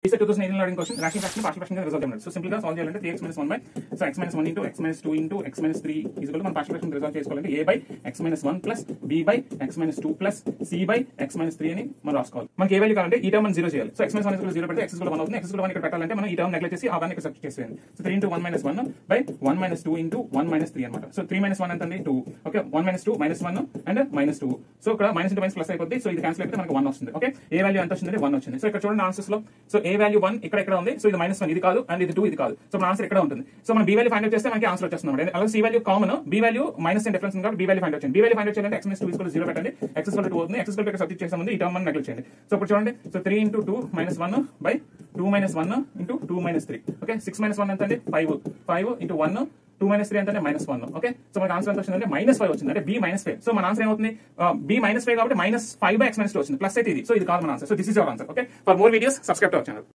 This is 2018 learning question. Rational fraction, partial fraction result ఏమన్నాడు. So simple గా solve చేయాలంటే 3x minus 1 by so x minus 1 into x minus 2 into x minus 3 is equal to మనం partial fraction resolve చేసుకోవాలంటే a by x minus 1 plus b by x minus 2 plus c by x minus 3 అని మనం రాసుకోవాలి. మనకి ఏ value కావాలంటే ఈ term మనం 0 చేయాలి. So x minus 1 is equal to 0 పెడితే x is equal to 1 అవుతుంది. x is equal to 1 ఇక్కడ పెట్టాలంటే మనం ఈ టర్మ్ నెగ్లెక్ట్ చేసి ఆ దాన్ని ఇక్కడ సబ్స్టిట్యూట్ చేసేయాలి. So 3 into 1 minus 1 by 1 minus 2 into 1 minus 3 అన్నమాట. సో 3 minus 1 ఎంత అండి 2. Okay 1 minus 2 minus 1 and minus 2. So ఇక్కడ మైనస్ ఇంటూ మైనస్ ప్లస్ అయిపోద్ది. సో ఇది క్యాన్సిల్ అయిపోతే మనకి 1 వస్తుంది. ఓకే ఏ వాల్యూ ఎంత వచ్చిందంటే 1 వచ్చింది. సో ఇక్కడ చూడండి ఆన్సర్స్ లో సో ఏ వాల్యూ 1 ఇక్కడ ఉంది. సో ఇది -1 ఇది కాదు అండ్ ఇది 2 ఇది కాదు. సో మన ఆన్సర్ ఇక్కడ ఉంటుంది. సో మనం బి వాల్యూ ఫైండ్ అవుట్ చేస్తే మనకి ఆన్సర్ వచ్చేస్తుంది. అలాగే C value common, B value minus difference ఉంది కాబట్టి బి వాల్యూ ఫైండ్ అవుట్ చేయండి. బి వాల్యూ ఫైండ్ అవుట్ చేయాలంటే x - 2 = 0 పెట్టండి. x = 2 అవుతుంది. x = 2 ఇక్కడ సబ్స్టిట్యూట్ చేసే ముందు ఈ టర్మ్ నెగ్లెక్ట్ చేయండి. సో ఇప్పుడు చూడండి సో 3 × 2 - 1 by 2 - 1 × 2 - 3. ఓకే 6 - 1 ఎంత అండి 5 5 × 1 2 - 3 అంటే -1. ఓకే సో మనకి ఆన్సర్ ఎంత వచ్చిందంటే -5 వచ్చింది. అంటే b -5. సో మన ఆన్సర్ ఏమవుతుంది b -5 కాబట్టి -5 by x - 2 వచ్చింది. ప్లస్ అయితే ఇది. సో ఇది కాదు మన answer. So this is your answer. Okay for more videos subscribe to our channel.